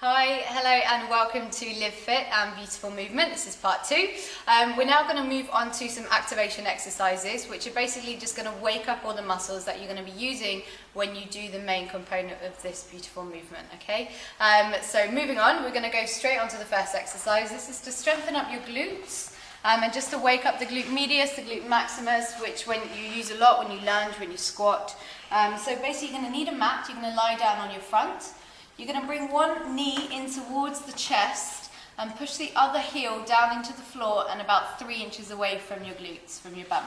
Hi, hello and welcome to Live Fit and Beautiful Movement. This is part 2. We're now going to move on to some activation exercises, which are basically just going to wake up all the muscles that you're going to be using when you do the main component of this beautiful movement, okay? So moving on, we're going to go straight on to the first exercise. This is to strengthen up your glutes and just to wake up the glute medius, the glute maximus, which when you use a lot when you lunge, when you squat. So basically you're going to need a mat. You're going to lie down on your front. You're going to bring one knee in towards the chest and push the other heel down into the floor and about 3 inches away from your glutes, from your bum.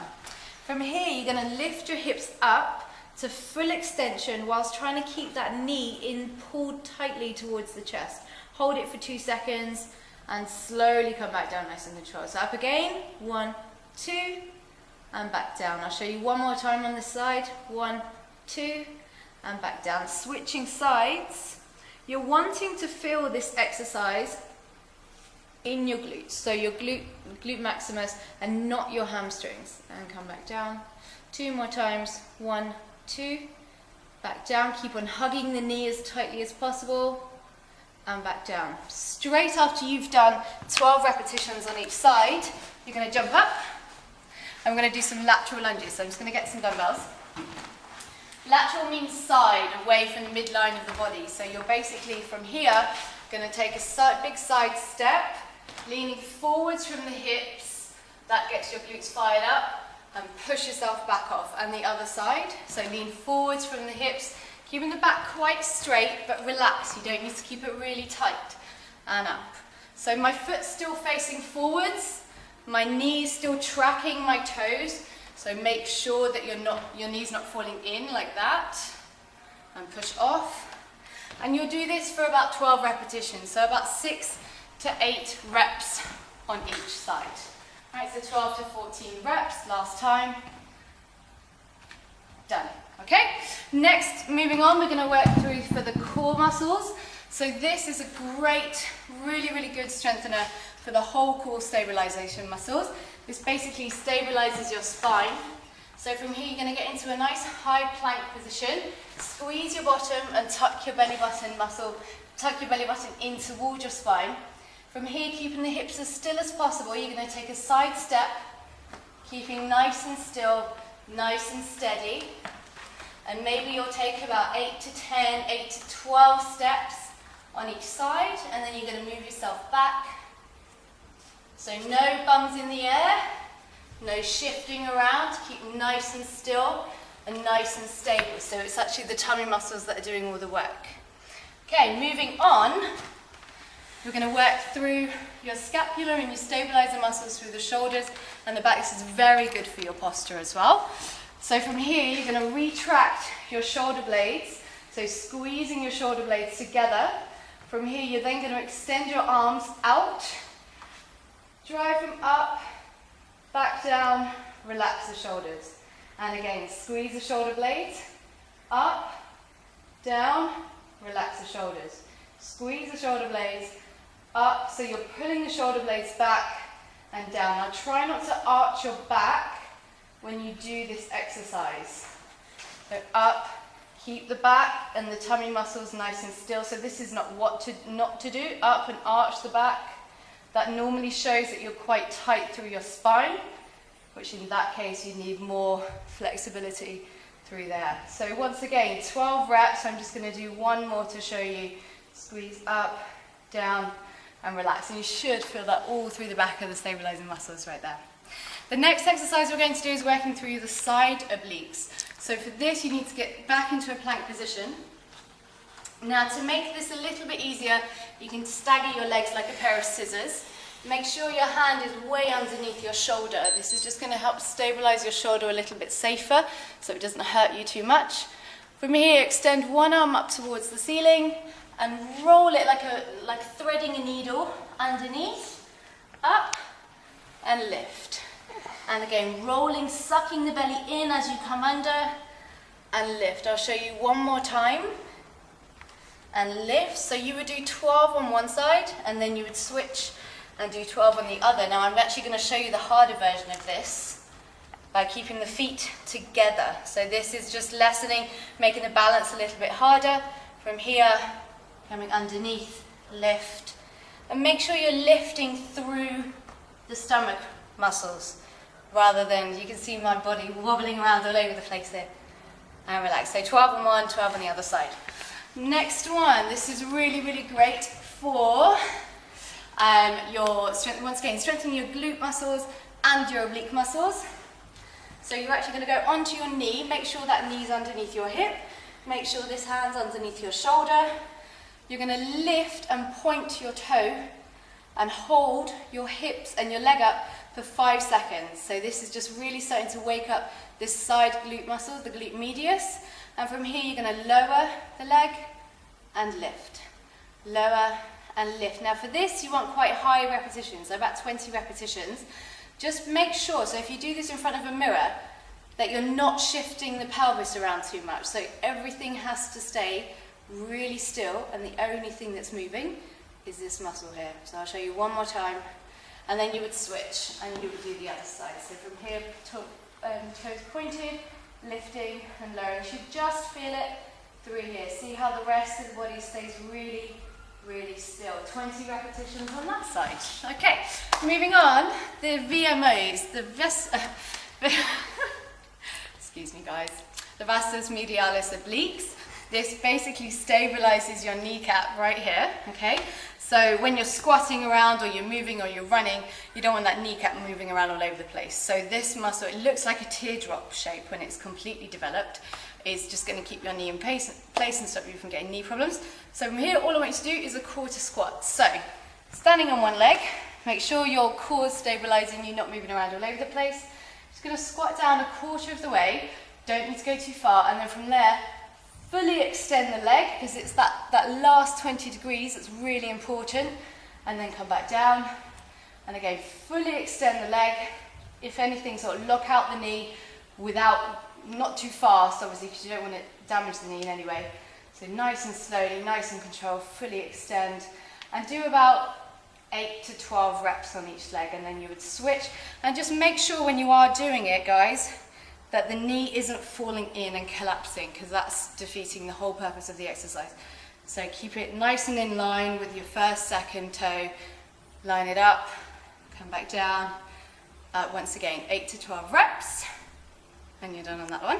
From here, you're going to lift your hips up to full extension whilst trying to keep that knee in pulled tightly towards the chest. Hold it for 2 seconds and slowly come back down nice and controlled. So up again, 1, 2, and back down. I'll show you one more time on this side. 1, 2, and back down. Switching sides. You're wanting to feel this exercise in your glutes, so your glute maximus and not your hamstrings. And come back down. 2 more times. 1, 2, back down. Keep on hugging the knee as tightly as possible and back down. Straight after you've done 12 repetitions on each side, you're going to jump up and we're going to do some lateral lunges. So I'm just going to get some dumbbells. Lateral means side, away from the midline of the body. So you're basically from here going to take a big side step, leaning forwards from the hips. That gets your glutes fired up and push yourself back off. And the other side, so lean forwards from the hips, keeping the back quite straight but relax. You don't need to keep it really tight. And up. So my foot's still facing forwards, my knee's still tracking my toes. So make sure that your knee's not falling in like that, and push off. And you'll do this for about 12 repetitions, so about 6 to 8 reps on each side. All right, so 12 to 14 reps, last time. Done, okay? Next, moving on, we're gonna work through for the core muscles. So this is a great, really good strengthener for the whole core stabilization muscles. This basically stabilizes your spine. So from here, you're going to get into a nice high plank position. Squeeze your bottom and tuck your belly button in towards your spine. From here, keeping the hips as still as possible, you're going to take a side step, keeping nice and still, nice and steady. And maybe you'll take about 8 to 10, 8 to 12 steps on each side, and then you're going to move yourself back. So no bums in the air, no shifting around, keep nice and still and nice and stable. So it's actually the tummy muscles that are doing all the work. Okay, moving on, we're going to work through your scapular and your stabilizer muscles through the shoulders and the back. This is very good for your posture as well. So from here, you're going to retract your shoulder blades, so squeezing your shoulder blades together. From here, you're then going to extend your arms out, drive them up, back down, relax the shoulders. And again, squeeze the shoulder blades, up, down, relax the shoulders. Squeeze the shoulder blades, up, so you're pulling the shoulder blades back and down. Now try not to arch your back when you do this exercise. So up, keep the back and the tummy muscles nice and still. So this is not to do, up and arch the back. That normally shows that you're quite tight through your spine, which in that case you need more flexibility through there. So once again, 12 reps. I'm just going to do one more to show you. Squeeze up, down, and relax. And you should feel that all through the back of the stabilizing muscles right there. The next exercise we're going to do is working through the side obliques. So for this, you need to get back into a plank position. Now to make this a little bit easier, you can stagger your legs like a pair of scissors. Make sure your hand is way underneath your shoulder. This is just going to help stabilize your shoulder a little bit safer so it doesn't hurt you too much. From here, extend one arm up towards the ceiling and roll it like threading a needle underneath, up and lift. And again, rolling, sucking the belly in as you come under and lift. I'll show you one more time. And lift. So you would do 12 on one side and then you would switch and do 12 on the other. Now I'm actually going to show you the harder version of this by keeping the feet together. So this is just lessening, making the balance a little bit harder. From here, coming underneath lift. And make sure you're lifting through the stomach muscles rather than, you can see my body wobbling around all over the place there. And relax. So 12 on one, 12 on the other side. Next one, this is really, really great for your strength, once again, strengthening your glute muscles and your oblique muscles. So you're actually going to go onto your knee, make sure that knee's underneath your hip, make sure this hand's underneath your shoulder. You're going to lift and point your toe and hold your hips and your leg up for 5 seconds. So this is just really starting to wake up this side glute muscle, the glute medius. And from here, you're going to lower the leg and lift. Lower and lift. Now for this, you want quite high repetitions, so about 20 repetitions. Just make sure, so if you do this in front of a mirror, that you're not shifting the pelvis around too much. So everything has to stay really still, and the only thing that's moving is this muscle here. So I'll show you one more time, and then you would switch, and you would do the other side. So from here, toes pointed, lifting and lowering. You should just feel it through here. See how the rest of the body stays really, really still. 20 repetitions on that side. Okay, moving on, the VMOs, excuse me guys, the vastus medialis obliques. This basically stabilizes your kneecap right here, okay? So when you're squatting around or you're moving or you're running, you don't want that kneecap moving around all over the place. So this muscle, it looks like a teardrop shape when it's completely developed. It's just going to keep your knee in place and stop you from getting knee problems. So from here, all I want you to do is a quarter squat. So standing on one leg, make sure your core's stabilizing, you're not moving around all over the place. Just going to squat down a quarter of the way. Don't need to go too far. And then from there, fully extend the leg, because it's that last 20 degrees that's really important. And then come back down. And again, fully extend the leg. If anything, sort of lock out the knee without, not too fast, obviously, because you don't want to damage the knee in any way. So nice and slowly, nice and controlled, fully extend. And do about 8 to 12 reps on each leg, and then you would switch. And just make sure when you are doing it, guys, that the knee isn't falling in and collapsing, because that's defeating the whole purpose of the exercise. So keep it nice and in line with your first, second toe. Line it up, come back down. Once again, 8 to 12 reps, and you're done on that one.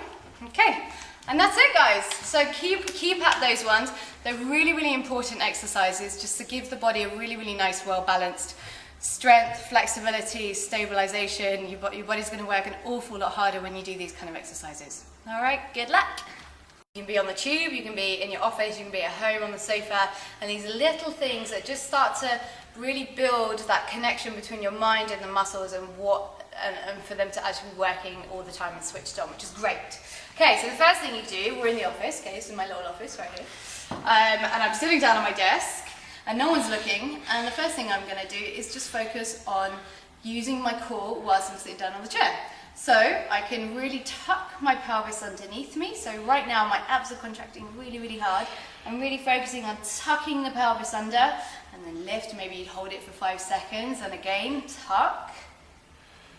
Okay, and that's it, guys. So keep at those ones. They're really, really important exercises just to give the body a really, really nice, well-balanced strength, flexibility, stabilization. Your body's going to work an awful lot harder when you do these kind of exercises. All right, good luck. You can be on the tube, you can be in your office, you can be at home on the sofa, and these little things that just start to really build that connection between your mind and the muscles, and for them to actually be working all the time and switched on, which is great. Okay, so the first thing you do, we're in the office, okay, so my little office right here, and I'm sitting down on my desk, and no one's looking, and the first thing I'm going to do is just focus on using my core whilst I'm sitting down on the chair. So I can really tuck my pelvis underneath me. So right now my abs are contracting really, really hard. I'm really focusing on tucking the pelvis under, and then lift. Maybe you'd hold it for 5 seconds, and again, tuck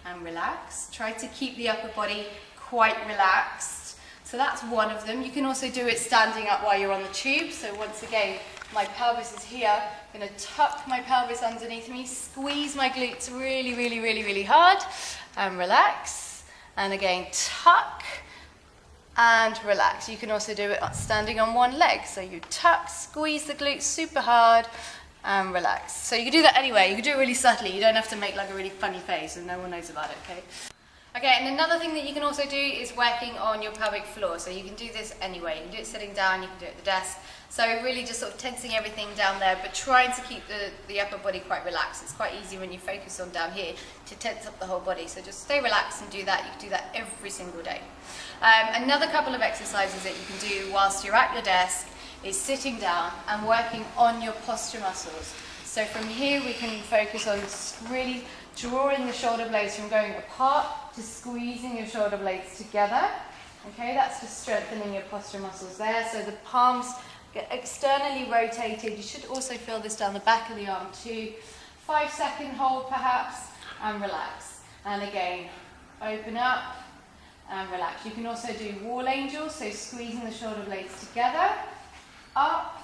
and relax. Try to keep the upper body quite relaxed. So that's one of them. You can also do it standing up while you're on the tube. So once again, my pelvis is here. I'm going to tuck my pelvis underneath me, squeeze my glutes really, really, really, really hard, and relax. And again, tuck and relax. You can also do it standing on one leg. So you tuck, squeeze the glutes super hard, and relax. So you can do that anyway. You can do it really subtly. You don't have to make like a really funny face, and no one knows about it, okay? Okay, and another thing that you can also do is working on your pelvic floor. So you can do this anyway. You can do it sitting down, you can do it at the desk. So really just sort of tensing everything down there, but trying to keep the upper body quite relaxed. It's quite easy when you focus on down here to tense up the whole body. So just stay relaxed and do that. You can do that every single day. Another couple of exercises that you can do whilst you're at your desk is sitting down and working on your posture muscles. So from here we can focus on really drawing the shoulder blades from going apart to squeezing your shoulder blades together. Okay, that's just strengthening your posture muscles there. So the palms get externally rotated. You should also feel this down the back of the arm too. 5-second hold perhaps, and relax. And again, open up and relax. You can also do wall angels, so squeezing the shoulder blades together, up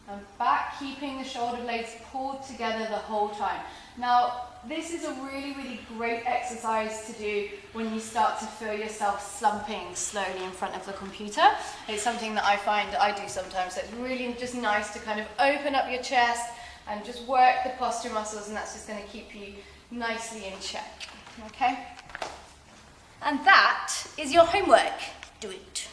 and back, keeping the shoulder blades pulled together the whole time. Now, this is a really, really great exercise to do when you start to feel yourself slumping slowly in front of the computer. It's something that I find that I do sometimes, so it's really just nice to kind of open up your chest and just work the posture muscles, and that's just going to keep you nicely in check, okay? And that is your homework. Do it.